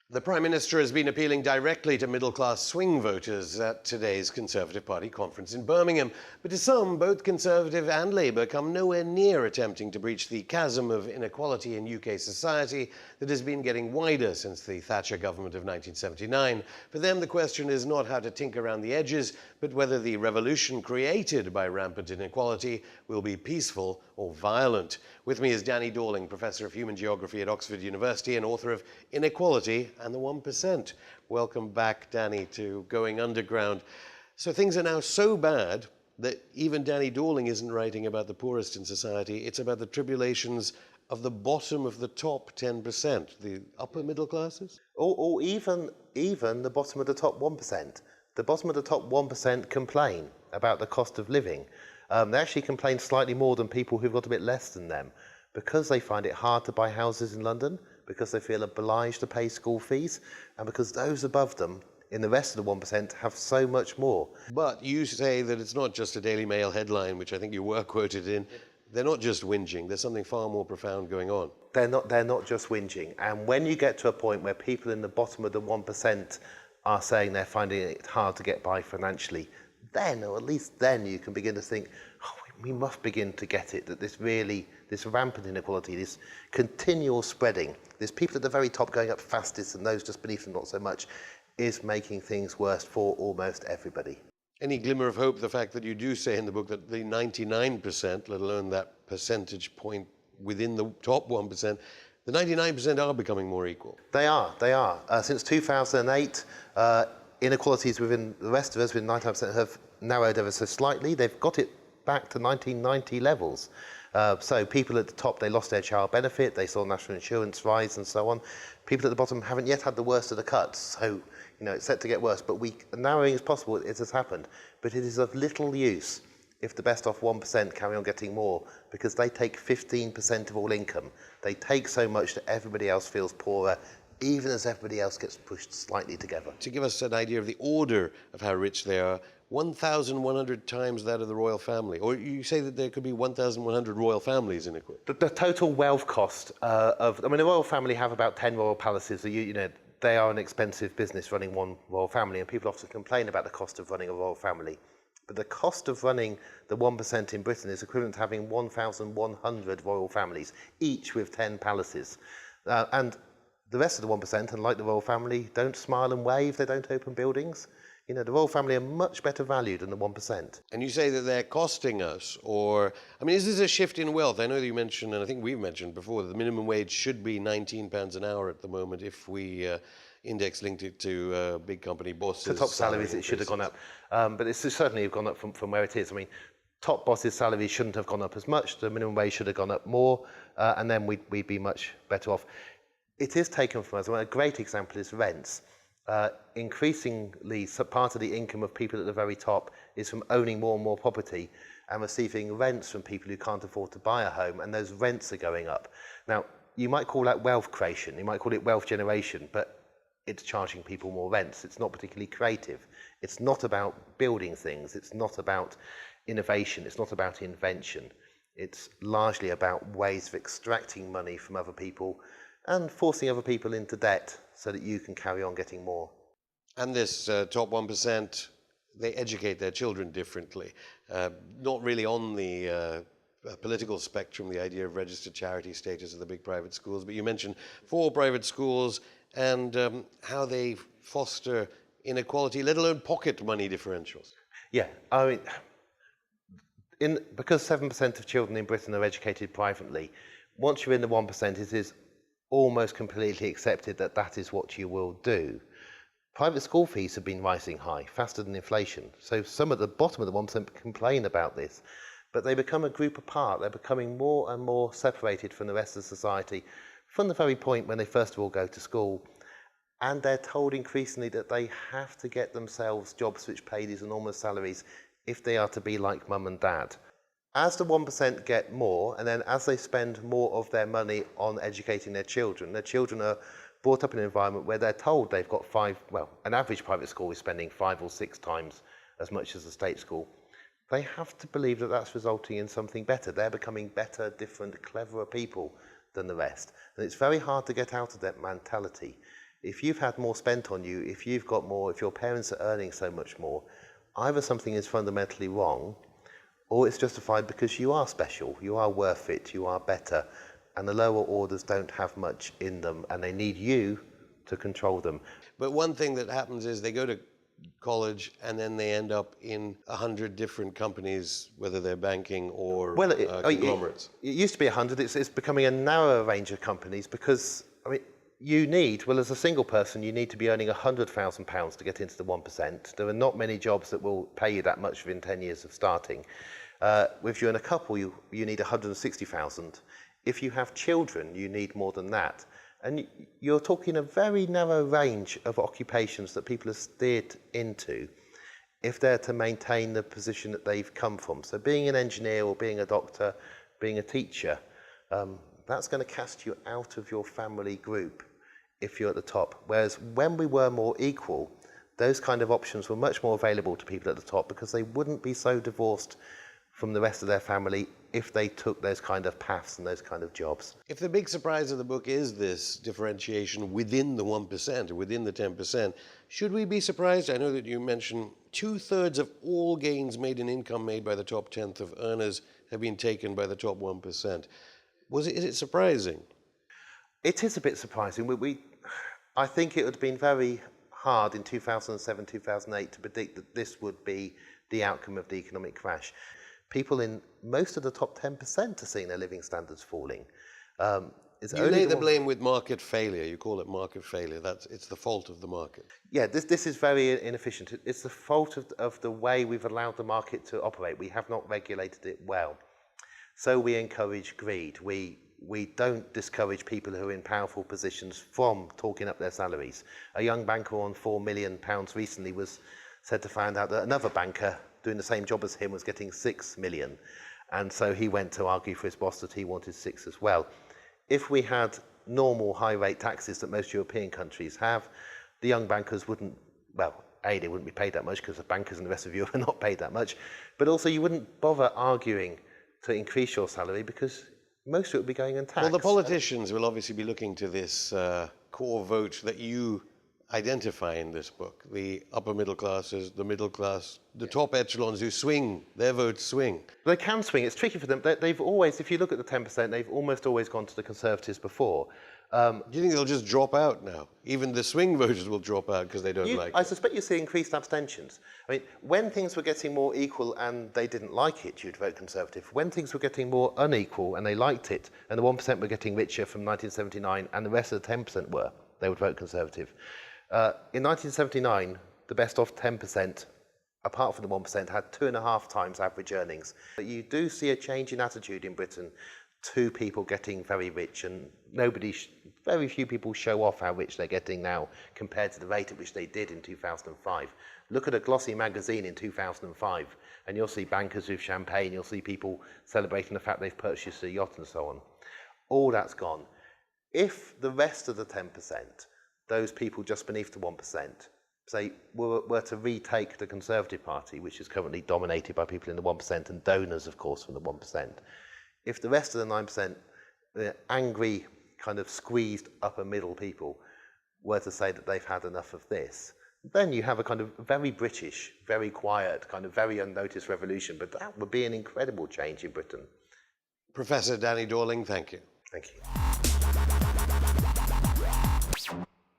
The Prime Minister has been appealing directly to middle-class swing voters at today's Conservative Party conference in Birmingham. But to some, both Conservative and Labour come nowhere near attempting to breach the chasm of inequality in UK society that has been getting wider since the Thatcher government of 1979. For them, the question is not how to tinker around the edges, but whether the revolution created by rampant inequality will be peaceful or violent. With me is Danny Dorling, Professor of Human Geography at Oxford University and author of Inequality and the 1%. Welcome back, Danny, to Going Underground. So things are now so bad that even Danny Dorling isn't writing about the poorest in society. It's about the tribulations of the bottom of the top 10%, the upper middle classes? Or even the bottom of the top 1%. The bottom of the top 1% complain about the cost of living. They actually complain slightly more than people who've got a bit less than them because they find it hard to buy houses in London, because they feel obliged to pay school fees, and because those above them in the rest of the 1% have so much more. But you say that it's not just a Daily Mail headline, which I think you were quoted in. They're not just whinging. There's something far more profound going on. They're not just whinging. And when you get to a point where people in the bottom of the 1% are saying they're finding it hard to get by financially, then, or at least then, you can begin to think, oh, we must begin to get it, that this rampant inequality, this continual spreading, there's people at the very top going up fastest and those just beneath them not so much, is making things worse for almost everybody. Any glimmer of hope, the fact that you do say in the book that the 99%, let alone that percentage point within the top 1%, the 99% are becoming more equal? They are. Since 2008, inequalities within the rest of us, within 99%, have narrowed ever so slightly. They've got it back to 1990 levels. So people at the top, they lost their child benefit, they saw national insurance rise and so on. People at the bottom haven't yet had the worst of the cuts, so it's set to get worse. But narrowing is possible, it has happened. But it is of little use if the best off 1% carry on getting more, because they take 15% of all income. They take so much that everybody else feels poorer, even as everybody else gets pushed slightly together. To give us an idea of the order of how rich they are, 1,100 times that of the royal family. Or you say that there could be 1,100 royal families in Ecuador. The total wealth cost the royal family have about 10 royal palaces. So they are an expensive business running one royal family, and people often complain about the cost of running a royal family. But the cost of running the 1% in Britain is equivalent to having 1,100 royal families, each with 10 palaces. And the rest of the 1%, unlike the royal family, don't smile and wave, they don't open buildings. The royal family are much better valued than the 1%. And you say that they're costing us, is this a shift in wealth? I know that you mentioned, and I think we've mentioned before, that the minimum wage should be £19 an hour at the moment if we index linked it to big company bosses. To top salaries, it should have gone up. But it's certainly gone up from where it is. Top bosses' salaries shouldn't have gone up as much. The minimum wage should have gone up more, and then we'd be much better off. It is taken from us. A great example is rents. Increasingly, part of the income of people at the very top is from owning more and more property and receiving rents from people who can't afford to buy a home, and those rents are going up. Now, you might call that wealth creation, you might call it wealth generation, but it's charging people more rents. It's not particularly creative. It's not about building things. It's not about innovation. It's not about invention. It's largely about ways of extracting money from other people and forcing other people into debt so that you can carry on getting more. And this top 1%, they educate their children differently. Not really on the political spectrum, the idea of registered charity status of the big private schools, but you mentioned 4 private schools and how they foster inequality, let alone pocket money differentials. Yeah, because 7% of children in Britain are educated privately, once you're in the 1%, it is almost completely accepted that that is what you will do. Private school fees have been rising high, faster than inflation. So some at the bottom of the 1% complain about this, but they become a group apart. They're becoming more and more separated from the rest of society from the very point when they first of all go to school. And they're told increasingly that they have to get themselves jobs which pay these enormous salaries if they are to be like mum and dad. As the 1% get more, and then as they spend more of their money on educating their children are brought up in an environment where they're told they've got an average private school is spending 5 or 6 times as much as a state school. They have to believe that that's resulting in something better. They're becoming better, different, cleverer people than the rest. And it's very hard to get out of that mentality. If you've had more spent on you, if you've got more, if your parents are earning so much more, either something is fundamentally wrong, or it's justified because you are special, you are worth it, you are better, and the lower orders don't have much in them, and they need you to control them. But one thing that happens is they go to college and then they end up in 100 different companies, whether they're banking or conglomerates. It used to be 100, it's becoming a narrower range of companies because, as a single person, you need to be earning £100,000 to get into the 1%. There are not many jobs that will pay you that much within 10 years of starting. If you're in a couple, you need 160,000. If you have children, you need more than that. And you're talking a very narrow range of occupations that people are steered into if they're to maintain the position that they've come from. So being an engineer or being a doctor, being a teacher, that's going to cast you out of your family group if you're at the top. Whereas when we were more equal, those kind of options were much more available to people at the top because they wouldn't be so divorced from the rest of their family if they took those kind of paths and those kind of jobs. If the big surprise of the book is this differentiation within the 1% or within the 10%, should we be surprised? I know that you mentioned 2/3 of all gains made in income made by the top tenth of earners have been taken by the top 1%. Is it surprising? It is a bit surprising. I think it would have been very hard in 2007, 2008 to predict that this would be the outcome of the economic crash. People in most of the top 10% are seeing their living standards falling. You lay the blame with market failure. You call it market failure. It's the fault of the market. Yeah, this is very inefficient. It's the fault of the way we've allowed the market to operate. We have not regulated it well. So we encourage greed. We don't discourage people who are in powerful positions from talking up their salaries. A young banker on £4 million recently was said to find out that another banker doing the same job as him was getting 6 million. And so he went to argue for his boss that he wanted 6 as well. If we had normal high rate taxes that most European countries have, the young bankers wouldn't, they wouldn't be paid that much because the bankers in the rest of Europe are not paid that much. But also you wouldn't bother arguing to increase your salary because most of it would be going untaxed. Well, the politicians will obviously be looking to this core vote that you identify in this book, the upper middle classes, the middle class, the top echelons who swing, their votes swing. They can swing. It's tricky for them. They've always, if you look at the 10%, they've almost always gone to the Conservatives before. Do you think they'll just drop out now? Even the swing voters will drop out because they don't like it. I suspect you see increased abstentions. When things were getting more equal and they didn't like it, you'd vote Conservative. When things were getting more unequal and they liked it, and the 1% were getting richer from 1979 and the rest of the 10% were, they would vote Conservative. In 1979, the best off 10%, apart from the 1%, had 2.5 times average earnings. But you do see a change in attitude in Britain to people getting very rich, and very few people show off how rich they're getting now compared to the rate at which they did in 2005. Look at a glossy magazine in 2005, and you'll see bankers with champagne, you'll see people celebrating the fact they've purchased a yacht and so on. All that's gone. If the rest of the 10%, those people just beneath the 1%, say, were to retake the Conservative Party, which is currently dominated by people in the 1% and donors, of course, from the 1%, if the rest of the 9%, the angry, kind of squeezed upper middle people, were to say that they've had enough of this, then you have a kind of very British, very quiet, kind of very unnoticed revolution. But that would be an incredible change in Britain. Professor Danny Dorling, thank you. Thank you.